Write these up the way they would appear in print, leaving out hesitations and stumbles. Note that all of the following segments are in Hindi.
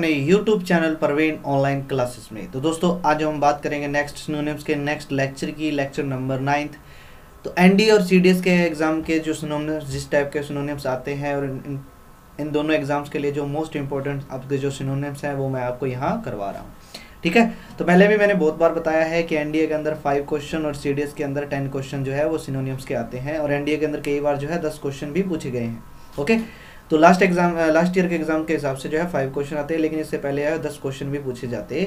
अपने YouTube channel Parveen online classes में। तो दोस्तों आज हम बात करेंगे नेक्स्ट सिनोनिम्स के नेक्स्ट लेक्चर की, लेक्चर नंबर 9। तो एनडीए और सीडीएस के एग्ज़ाम के जो सिनोनिम्स, जिस टाइप के सिनोनिम्स आते हैं और इन दोनों एग्ज़ाम्स के लिए जो मोस्ट इंपॉर्टेंट आपके जो सिनोनिम्स हैं वो मैं आपको यहाँ करवा रहा हूँ। ठीक है, तो पहले भी मैंने बहुत बार बताया है कि एनडीए के अंदर 5 क्वेश्चन और सीडीएस के अंदर 10 क्वेश्चन जो है वो सिनोनिम्स के आते हैं, और एनडीए के अंदर कई बार जो है 10 क्वेश्चन भी पूछे गए हैं। ओके, तो लास्ट ईयर के एग्जाम के हिसाब से जो है 5 क्वेश्चन आते हैं, लेकिन इससे पहले 10 क्वेश्चन भी पूछे जाते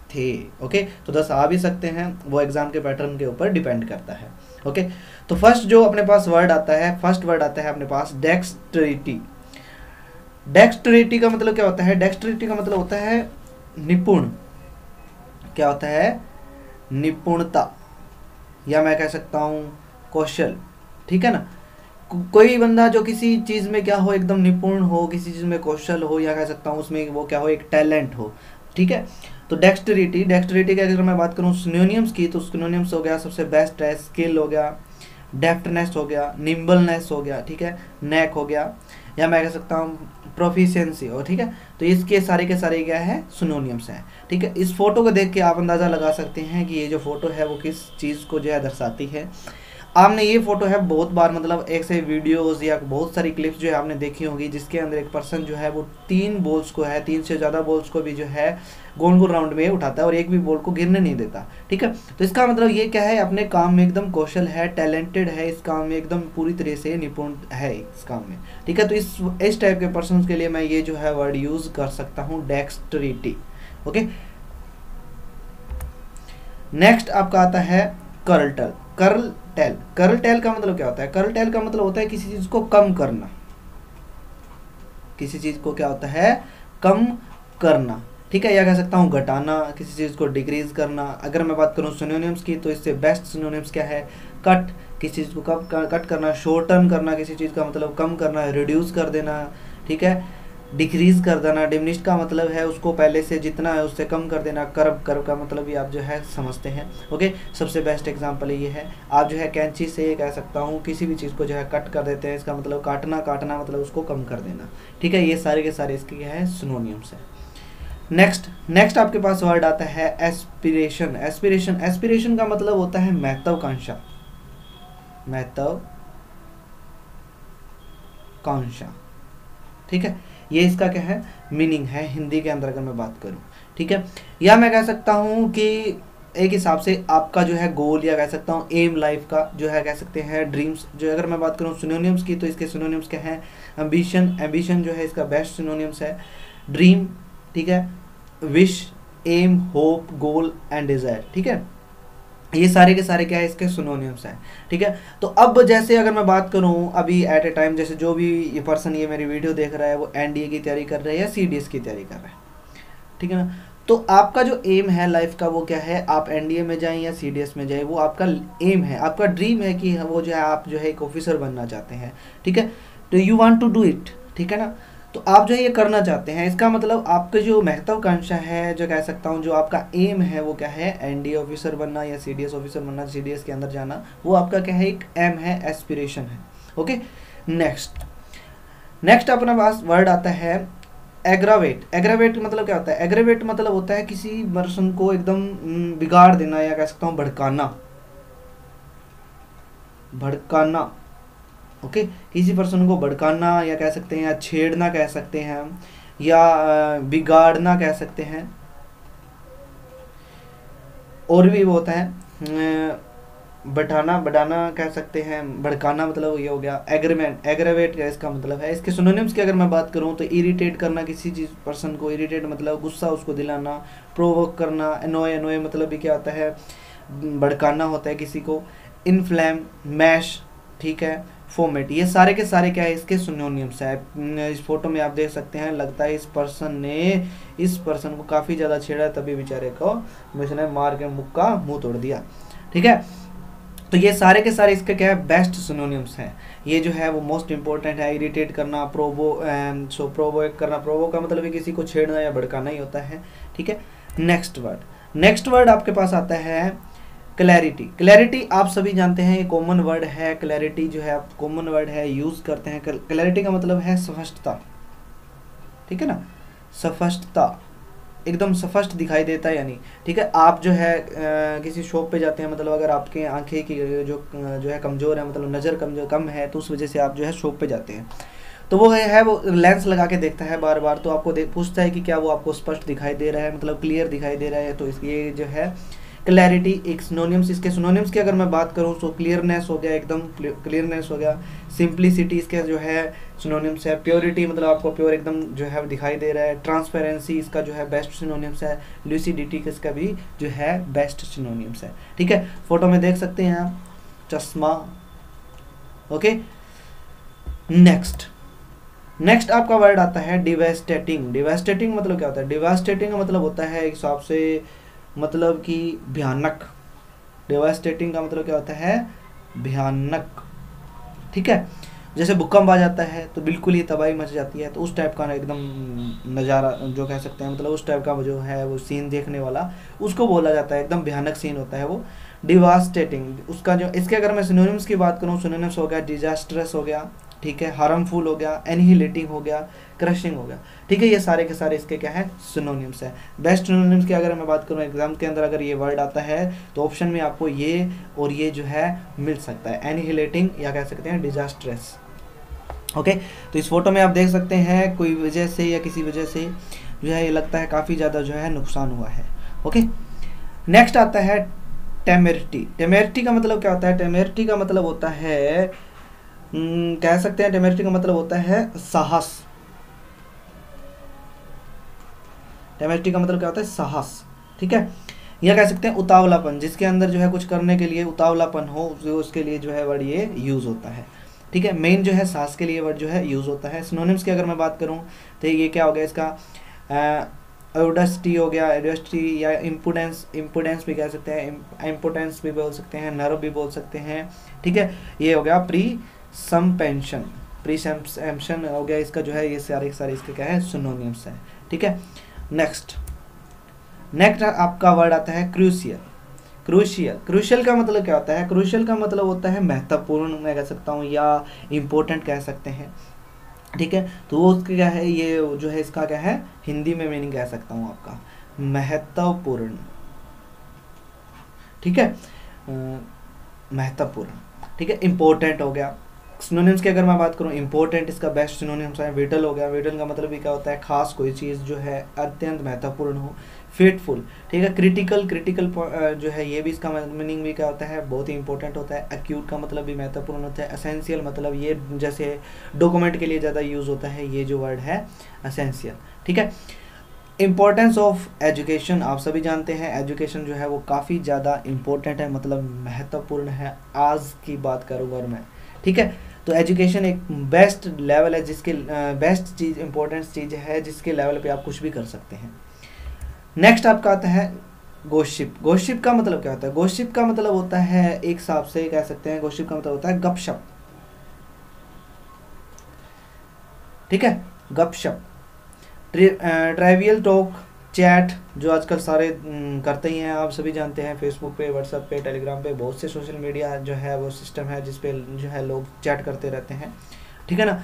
थे। ओके, तो 10 आ भी सकते हैं, वो एग्जाम के पैटर्न के ऊपर डिपेंड करता है। ओके, तो फर्स्ट जो अपने पास वर्ड आता है, फर्स्ट वर्ड आता है अपने पास डेक्सटरिटी। डेक्सटरिटी का मतलब क्या होता है? डेक्सटरिटी का मतलब होता है निपुण। क्या होता है? निपुणता, या मैं कह सकता हूँ कौशल। ठीक है ना, कोई बंदा जो किसी चीज़ में क्या हो, एकदम निपुण हो, किसी चीज़ में कौशल हो, या कह सकता हूँ उसमें वो क्या हो, एक टैलेंट हो। ठीक है, तो डेक्सटरिटी की अगर मैं बात करूँ सिनोनिम्स की, तो सिनोनिम्स हो गया सबसे बेस्ट है, स्किल हो गया, डेफ्टनेस हो गया, निम्बलनेस हो गया, ठीक है, नेक हो गया, या मैं कह सकता हूँ प्रोफिशिएंसी हो। ठीक है, तो इसके सारे के सारे क्या है, सिनोनिम्स हैं। ठीक है, इस फोटो को देख के आप अंदाज़ा लगा सकते हैं कि ये जो फोटो है वो किस चीज़ को जो है दर्शाती है। आपने ये फोटो है बहुत बार, मतलब एक से वीडियोस या बहुत सारी क्लिप्स जो है आपने देखी होगी, जिसके अंदर एक पर्सन जो है वो 3 बॉल्स को है, 3 से ज़्यादा बॉल्स को भी जो है गोल गोल राउंड में उठाता है और एक भी बॉल को गिरने नहीं देता। ठीक है, तो इसका मतलब ये क्या है, अपने काम में एकदम कौशल है, टैलेंटेड है, इस काम में एकदम पूरी तरह से निपुण है इस काम में। ठीक है, तो इस टाइप के पर्सन के लिए मैं ये जो है वर्ड यूज कर सकता हूँ, डेक्सटरिटी। ओके, नेक्स्ट आपका आता है कर्लटल। कर्लटेल का मतलब क्या होता है? कर्लटेल का मतलब होता है किसी चीज को कम करना। किसी चीज को क्या होता है? कम करना। ठीक है, या कह सकता हूँ घटाना, किसी चीज को डिक्रीज करना। अगर मैं बात करूँ सिनोनिम्स की, तो इससे बेस्ट सिनोनिम्स क्या है? कट, किसी चीज को कट करना, शॉर्टन करना, किसी चीज का मतलब कम करना, रिड्यूस कर देना। ठीक है, डिक्रीज कर देना। डिमिनिश का मतलब है उसको पहले से जितना है उससे कम कर देना। कर्व का मतलब भी आप जो है समझते हैं। ओके, सबसे बेस्ट एग्जांपल ये है, आप जो है कैंची से ये कह सकता हूँ किसी भी चीज़ को जो है कट कर देते हैं, इसका मतलब काटना मतलब उसको कम कर देना। ठीक है, ये सारे के सारे इसके क्या है, सिनोनिम्स है। नेक्स्ट आपके पास वर्ड आता है एस्पिरेशन। एस्पिरेशन का मतलब होता है महत्वाकांक्षा। ठीक है, ये इसका क्या है, मीनिंग है हिंदी के अंदर अगर मैं बात करूं। ठीक है, या मैं कह सकता हूं कि एक हिसाब से आपका जो है गोल, या कह सकता हूं एम लाइफ का जो है, कह सकते हैं ड्रीम्स। जो अगर मैं बात करूं सिनोनिम्स की, तो इसके सिनोनिम्स क्या हैं? एम्बिशन जो है इसका बेस्ट सिनोनिम्स है। ड्रीम, ठीक है, wish, aim, hope, goal and desire. ठीक है, ये सारे के सारे क्या है, इसके सिनोनिम्स हैं। ठीक है, तो अब जैसे अगर मैं बात करूं अभी एट ए टाइम, जैसे जो भी ये पर्सन ये मेरी वीडियो देख रहा है वो एनडीए की तैयारी कर रहा है या सीडीएस की तैयारी कर रहा है। ठीक है ना, तो आपका जो एम है लाइफ का वो क्या है? आप एनडीए में जाएं या सीडीएस में जाएं, वो आपका एम है, आपका ड्रीम है कि वो जो है आप जो है एक ऑफिसर बनना चाहते हैं। ठीक है, तो you want to do it. ठीक है ना, तो आप जो है ये करना चाहते हैं, इसका मतलब आपके जो महत्वाकांक्षा है, जो कह सकता हूँ जो आपका एम है वो क्या है? एनडीए ऑफिसर बनना या सीडीएस ऑफिसर बनना, सीडीएस के अंदर जाना, वो आपका क्या है? एक एम है, एस्पिरेशन है। ओके, नेक्स्ट अपने पास वर्ड आता है एग्रावेट। एग्रावेट मतलब क्या होता है? एग्रावेट मतलब होता है किसी पर्सन को एकदम बिगाड़ देना, या कह सकता हूँ भड़काना। ओके, किसी पर्सन को भड़काना, या कह सकते हैं, या छेड़ना कह सकते हैं, या बिगाड़ना कह सकते हैं, और भी वो होता है बढ़ाना कह सकते हैं। भड़काना मतलब ये हो गया। एग्रावेट का इसका मतलब है, इसके सिनोनिम्स की अगर मैं बात करूं तो इरिटेट करना, किसी चीज पर्सन को इरिटेट मतलब गुस्सा उसको दिलाना। प्रोवोक करना, एनोय मतलब भी क्या होता है? भड़काना होता है किसी को। इनफ्लैम, मैश, ठीक है, फॉर्मेट, ये सारे के सारे क्या है, इसके सिनोनिम्स है। इस फोटो में आप देख सकते हैं, लगता है इस पर्सन को काफ़ी ज़्यादा छेड़ा, तभी बेचारे को उसने मार के मुंह तोड़ दिया। ठीक है, तो ये सारे के सारे इसके क्या है, बेस्ट सिनोनिम्स हैं। ये जो है वो मोस्ट इंपॉर्टेंट है। इरिटेट करना, प्रोवोक करना, प्रोवोक का मतलब है किसी को छेड़ना या भड़काना ही होता है। ठीक है, नेक्स्ट वर्ड आपके पास आता है क्लैरिटी आप सभी जानते हैं, ये कॉमन वर्ड है। क्लैरिटी जो है कॉमन वर्ड है, यूज करते हैं। क्लैरिटी का मतलब है स्पष्टता। ठीक है ना, स्पष्टता, एकदम स्पष्ट दिखाई देता है यानी, ठीक है। आप जो है किसी शॉप पे जाते हैं, मतलब अगर आपके आंखें की जो है कमज़ोर है, मतलब नज़र कम है, तो उस वजह से आप जो है शॉप पे जाते हैं, तो वो है वो लेंस लगा के देखता है बार बार, तो आपको पूछता है कि क्या वो आपको स्पष्ट दिखाई दे रहा है, मतलब क्लियर दिखाई दे रहा है। तो ये जो है क्लैरिटी एक सिनोनिम्स, इसके सिनोनिम्स की अगर मैं बात करूँ तो क्लियरनेस हो गया, एकदम क्लियरनेस हो गया। सिंप्लिसिटी इसके जो है सिनोनिम्स है। प्योरिटी मतलब आपको प्योर एकदम जो है दिखाई दे रहा है। ट्रांसपेरेंसी इसका जो है बेस्ट सिनोनिम्स है। लूसिडिटी इसका भी जो है बेस्ट सिनोनिम्स है, ठीक है। फोटो में देख सकते हैं आप, चश्मा। ओके, नेक्स्ट आपका वर्ड आता है डिवास्टेटिंग। डिवास्टेटिंग मतलब क्या होता है? डिवास्टेटिंग का मतलब होता है एक हिसाब से मतलब कि भयानक। डिवास्टेटिंग का मतलब क्या होता है? भयानक, ठीक है। जैसे भूकंप आ जाता है तो बिल्कुल ही तबाही मच जाती है, तो उस टाइप का एकदम नज़ारा जो कह सकते हैं, मतलब उस टाइप का जो है वो सीन देखने वाला, उसको बोला जाता है, एकदम भयानक सीन होता है वो डिवास्टेटिंग। उसका जो इसके अगर मैं सिनोनिम्स की बात करूँ, सिनोनिम्स हो गया डिजास्ट्रस हो गया, ठीक है, हार्मफुल हो गया, एनहिलेटिंग हो गया, क्रशिंग हो गया, ठीक है। ये सारे के सारे इसके क्या है? सिनोनिम्स है। बेस्ट सिनोनिम्स की अगर मैं बात करूँ, एग्जाम के अंदर अगर ये वर्ड आता है तो ऑप्शन में आपको ये और ये जो है मिल सकता है, एनहिलेटिंग या कह सकते हैं डिजास्ट्रस। ओके, तो इस फोटो में आप देख सकते हैं कोई वजह से या किसी वजह से जो है ये लगता है काफ़ी ज़्यादा जो है नुकसान हुआ है। ओके, नेक्स्ट आता है टेमेरिटी। टेमेरिटी का मतलब क्या होता है? टेमेरिटी का मतलब होता है कह सकते हैं, टेमेरिटी का मतलब होता है साहस। टेमेरिटी का मतलब क्या होता है? साहस, ठीक है। या कह सकते हैं उतावलापन, जिसके अंदर जो है कुछ करने के लिए उतावलापन हो, उसके लिए जो है वर्ड ये यूज़ होता है, ठीक है। मेन जो है साहस के लिए वर्ड जो है यूज़ होता है। सिनोनिम्स की अगर मैं बात करूँ तो ये क्या हो गया इसका? ऑडेसिटी हो गया, ऑडेसिटी या इम्पोर्टेंस, इम्पोर्टेंस भी कह सकते हैं, इम्पोर्टेंस भी बोल सकते हैं, नर्व भी बोल सकते हैं, ठीक है। ये हो गया प्रीसम्पेंशन, प्रीसम्पेंशन हो गया इसका जो है, ये सारे इसके क्या है? सिनोनिम्स है, ठीक है। नेक्स्ट आपका वर्ड आता है क्रूशियल। क्रूशियल का मतलब क्या होता है? क्रूशियल का मतलब होता है महत्वपूर्ण, मैं कह सकता हूँ, या इम्पोर्टेंट कह सकते हैं, ठीक है। तो वो उसका क्या है, ये जो है इसका क्या है हिंदी में मीनिंग कह सकता हूँ आपका महत्वपूर्ण, ठीक है, महत्वपूर्ण, ठीक है। इम्पोर्टेंट हो गया। सिनोनिम्स की अगर मैं बात करूँ, इम्पोर्टेंट इसका बेस्ट सिनोनिम्स है। विटल हो गया, विटल का मतलब भी क्या होता है? खास कोई चीज़ जो है अत्यंत महत्वपूर्ण हो। फेटफुल, ठीक है। क्रिटिकल जो है ये भी इसका मीनिंग भी क्या होता है? बहुत ही इंपॉर्टेंट होता है। एक्यूट का मतलब भी महत्वपूर्ण होता है। एसेंशियल मतलब ये जैसे डॉक्यूमेंट के लिए ज़्यादा यूज़ होता है ये जो वर्ड है एसेंशियल, ठीक है। इम्पोर्टेंस ऑफ एजुकेशन आप सभी जानते हैं, एजुकेशन जो है वो काफ़ी ज़्यादा इम्पोर्टेंट है, मतलब महत्वपूर्ण है आज की बात करूँ अगर मैं, ठीक है। तो एजुकेशन एक बेस्ट लेवल है, जिसके बेस्ट चीज़, इम्पोर्टेंट चीज़ है, जिसके लेवल पे आप कुछ भी कर सकते हैं। नेक्स्ट आपका आता है गोसिप। गोसिप का मतलब क्या होता है? गोसिप का मतलब होता है एक हिसाब से कह सकते हैं, गोसिप का मतलब होता है गपशप, ठीक है, गपशप। ट्राइवियल टॉक, चैट, जो आजकल सारे करते ही हैं, आप सभी जानते हैं, फेसबुक पे, व्हाट्सएप पे, टेलीग्राम पे, बहुत से सोशल मीडिया जो है वो सिस्टम है जिसपे जो है लोग चैट करते रहते हैं, ठीक है ना।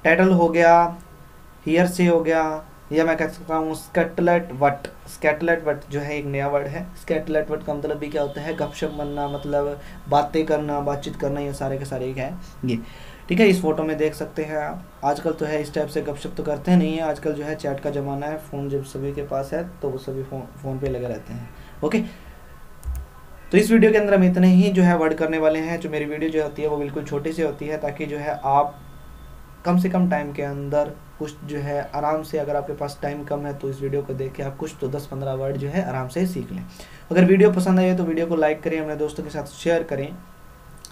टाइटल हो गया, हियर से हो गया, या मैं कह सकता हूँ स्कैटलेट वट। स्कैटलेट वट जो है एक नया वर्ड है। स्कैटलेट वट का मतलब भी क्या होता है? गपशप बनना, मतलब बातें करना, बातचीत करना, ये सारे के सारे एक है ये, ठीक है। इस फोटो में देख सकते हैं आप, आजकल तो है इस टाइप से गपशप तो करते नहीं है, आजकल जो है चैट का ज़माना है, फ़ोन जब सभी के पास है तो वो सभी फ़ोन पे लगे रहते हैं। ओके, तो इस वीडियो के अंदर हम इतने ही जो है वर्ड करने वाले हैं। जो मेरी वीडियो जो होती है वो बिल्कुल छोटी सी होती है, ताकि जो है आप कम से कम टाइम के अंदर कुछ जो है आराम से, अगर आपके पास टाइम कम है तो इस वीडियो को देख के आप कुछ तो 10-15 वर्ड जो है आराम से सीख लें। अगर वीडियो पसंद आई है तो वीडियो को लाइक करें, अपने दोस्तों के साथ शेयर करें।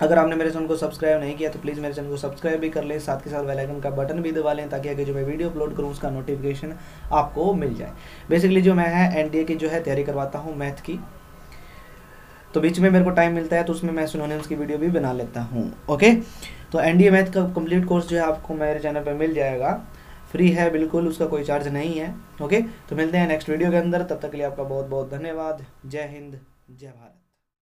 अगर आपने मेरे चैनल को सब्सक्राइब नहीं किया तो प्लीज़ मेरे चैनल को सब्सक्राइब भी कर लें, साथ के साथ बेल आइकन का बटन भी दबा लें, ताकि आगे जो मैं वीडियो अपलोड करूँ उसका नोटिफिकेशन आपको मिल जाए। बेसिकली जो मैं है एनडीए की जो है तैयारी करवाता हूँ मैथ की, तो बीच में मेरे को टाइम मिलता है तो उसमें मैं सिनोनिम्स की वीडियो भी बना लेता हूँ। ओके, तो एनडीए मैथ का कंप्लीट कोर्स जो है आपको मेरे चैनल पे मिल जाएगा, फ्री है बिल्कुल, उसका कोई चार्ज नहीं है। ओके, तो मिलते हैं नेक्स्ट वीडियो के अंदर, तब तक के लिए आपका बहुत बहुत धन्यवाद। जय हिंद, जय भारत।